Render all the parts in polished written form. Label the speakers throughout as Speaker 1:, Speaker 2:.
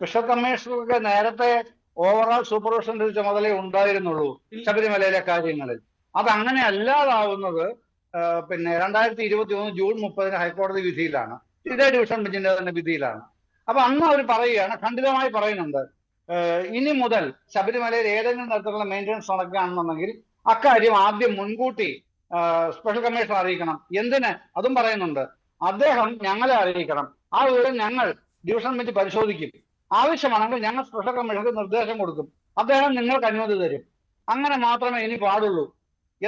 Speaker 1: Special കമ്മീഷണർക്ക് നേരത്തെ overall സൂപ്പർവിഷന്റെ ഒരു ചുമതല ഉണ്ടായിരുന്നുള്ളൂ ശബരിമലയിലെ കാര്യങ്ങളിൽ. അത് അങ്ങനെ അല്ലാതാവുന്നത് പിന്നെ 2021 ജൂൺ 30 ഹൈക്കോടതി വിധിയിലാണ്, ഇതേ ഡിവിഷൻ ബെഞ്ചിന്റെ തന്നെ വിധിയിലാണ്. അപ്പൊ അന്ന് അവർ പറയുകയാണ്, ഖണ്ഡിതമായി പറയുന്നുണ്ട്, ഇനി മുതൽ ശബരിമലയിൽ ഏതെങ്കിലും തരത്തിലുള്ള മെയിൻ്റനൻസ് നടക്കുകയാണെന്നുണ്ടെങ്കിൽ അക്കാര്യം ആദ്യം മുൻകൂട്ടി സ്പെഷ്യൽ കമ്മീഷണർ അറിയിക്കണം. എന്തിന്? അതും പറയുന്നുണ്ട്, അദ്ദേഹം ഞങ്ങളെ അറിയിക്കണം. ആ വിവരം ഞങ്ങൾ ഡിവിഷൻ ബെഞ്ച് പരിശോധിക്കും. ആവശ്യമാണെങ്കിൽ ഞങ്ങൾ സ്പെഷ്യൽ കമ്മീഷണർക്ക് നിർദ്ദേശം കൊടുക്കും. അദ്ദേഹം നിങ്ങൾക്ക് അനുമതി തരും. അങ്ങനെ മാത്രമേ ഇനി പാടുള്ളൂ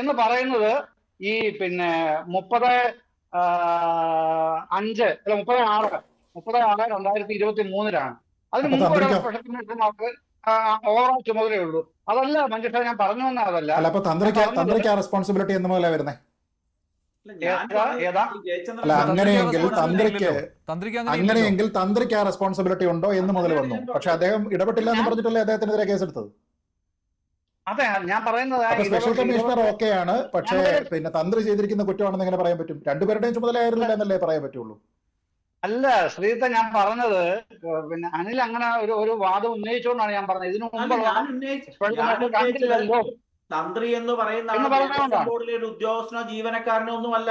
Speaker 1: എന്ന് പറയുന്നത് ഈ പിന്നെ 30/6/2023 അതിന് മുമ്പ് ഒരു സ്പെഷ്യൽ കമ്മീഷണർമാർക്ക് ഓവറോൾ ചുമതലയുള്ളൂ. അതല്ല മഞ്ജുഷ, ഞാൻ പറഞ്ഞു വന്ന അതല്ല.
Speaker 2: അപ്പൊ തന്ത്രിക്ക് റെസ്പോൺസിബിലിറ്റി എന്ന് മുതലേ വരുന്നത്. അങ്ങനെയെങ്കിൽ തന്ത്രിക്ക് ആ റെസ്പോൺസിബിലിറ്റി ഉണ്ടോ എന്ന് മുതൽ വന്നു. പക്ഷെ അദ്ദേഹം ഇടപെട്ടില്ല എന്ന് പറഞ്ഞിട്ടല്ലേ അദ്ദേഹത്തിനെതിരെ കേസെടുത്തത്.
Speaker 1: അതെ, ഞാൻ പറയുന്നത്
Speaker 2: സ്പെഷ്യൽ കമ്മീഷണർ ഓക്കെയാണ്, പക്ഷേ പിന്നെ തന്ത്രി ചെയ്തിരിക്കുന്ന കുറ്റമാണെന്ന് എങ്ങനെ പറയാൻ പറ്റും? രണ്ടുപേരുടെയും ചുമതലയായിരുന്നില്ല എന്നല്ലേ പറയാൻ പറ്റുള്ളൂ.
Speaker 1: അല്ല ശ്രീജിത്ത, ഞാൻ പറഞ്ഞത് പിന്നെ അനിൽ അങ്ങനെ ഒരു വാദം ഉന്നയിച്ചുകൊണ്ടാണ് ഞാൻ പറഞ്ഞത്. ഇതിനു മുമ്പുള്ള
Speaker 3: തന്ത്രി എന്ന് പറയുന്ന ബോർഡിലെ ഒരു ഉദ്യോഗസ്ഥനോ ജീവനക്കാരനോ ഒന്നുമല്ല.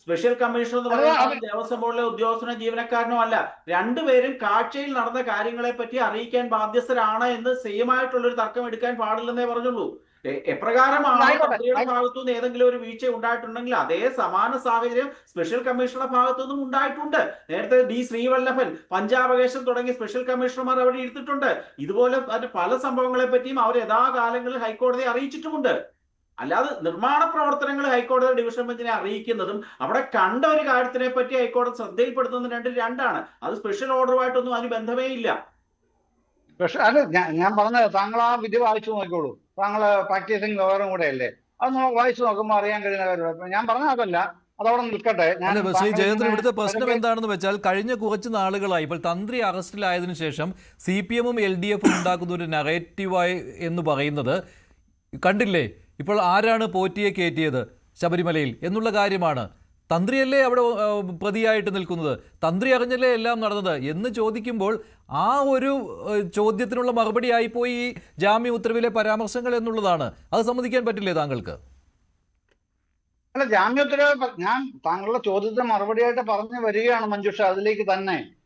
Speaker 3: സ്പെഷ്യൽ കമ്മീഷണർ എന്ന് പറയുന്ന ദേവസ്വം ബോർഡിലെ ഉദ്യോഗസ്ഥനോ ജീവനക്കാരനോ അല്ല. രണ്ടുപേരും കാഴ്ചയിൽ നടന്ന കാര്യങ്ങളെ പറ്റി അറിയിക്കാൻ ബാധ്യസ്ഥരാണ് എന്ന് സെയിമായിട്ടുള്ളൊരു തർക്കം എടുക്കാൻ പാടില്ലെന്നേ പറഞ്ഞുള്ളൂ. എപ്രകാരമാണ് തന്ത്രിയുടെ ഭാഗത്തുനിന്ന് ഏതെങ്കിലും ഒരു വീഴ്ച ഉണ്ടായിട്ടുണ്ടെങ്കിൽ അതേ സമാന സാഹചര്യം സ്പെഷ്യൽ കമ്മീഷണറുടെ ഭാഗത്തുനിന്നും ഉണ്ടായിട്ടുണ്ട്. നേരത്തെ ഡി ശ്രീവല്ലഭൻ, പഞ്ചാബകേശൻ തുടങ്ങിയ സ്പെഷ്യൽ കമ്മീഷണർമാർ അവിടെ ഇരുത്തിട്ടുണ്ട്. ഇതുപോലെ പല സംഭവങ്ങളെ പറ്റിയും അവർ യഥാകാലങ്ങളിൽ ഹൈക്കോടതിയെ അറിയിച്ചിട്ടുമുണ്ട്. അല്ലാതെ നിർമ്മാണ പ്രവർത്തനങ്ങൾ ഹൈക്കോടതി ഡിവിഷൻ ബെഞ്ചിനെ അറിയിക്കുന്നതും അവിടെ കണ്ട ഒരു കാര്യത്തിനെ പറ്റി ഹൈക്കോടതി ശ്രദ്ധയിൽപ്പെടുത്തുന്നതും രണ്ടാണ്. അത് സ്പെഷ്യൽ ഓർഡറുമായിട്ടൊന്നും അതിന് ബന്ധമേ ഇല്ല.
Speaker 1: പക്ഷെ അത് ഞാൻ പറഞ്ഞത്, താങ്കൾ ആ വിധി വായിച്ചു നോക്കിക്കോളൂ. താങ്കൾ പ്രാക്ടീസിങ് ലോയറും കൂടെ അല്ലേ, അത് വായിച്ചു നോക്കുമ്പോൾ അറിയാൻ കഴിയുന്ന കാര്യമാണ്. ഞാൻ പറഞ്ഞ അതല്ല, അതവിടെ നിൽക്കട്ടെ.
Speaker 4: ശ്രീ ജയേന്ദ്രൻ, ഇവിടുത്തെ പ്രശ്നം എന്താണെന്ന് വെച്ചാൽ കഴിഞ്ഞ കുറച്ച് നാളുകളായി ഇപ്പോൾ തന്ത്രി അറസ്റ്റിലായതിനു ശേഷം CPM-ഉം LDF-ഉം ഉണ്ടാക്കുന്ന ഒരു നറേറ്റീവായി എന്ന് പറയുന്നത് കണ്ടില്ലേ, ഇപ്പോൾ ആരാണ് പോറ്റിയെ കയറ്റിയത് ശബരിമലയിൽ എന്നുള്ള കാര്യമാണ്. തന്ത്രിയല്ലേ അവിടെ പ്രതിയായിട്ട് നിൽക്കുന്നത്, തന്ത്രി അറിഞ്ഞല്ലേ എല്ലാം നടന്നത് എന്ന് ചോദിക്കുമ്പോൾ ആ ഒരു ചോദ്യത്തിനുള്ള മറുപടി ആയിപ്പോയി ഈ ജാമ്യ ഉത്തരവിലെ പരാമർശങ്ങൾ എന്നുള്ളതാണ്. അത് സമ്മതിക്കാൻ പറ്റില്ലേ താങ്കൾക്ക്?
Speaker 1: അല്ല, ജാമ്യ ഉത്തരവ് ഞാൻ താങ്കളുടെ ചോദ്യത്തിന് മറുപടിയായിട്ട് പറഞ്ഞു വരികയാണ് മഞ്ജുഷ, അതിലേക്ക് തന്നെ.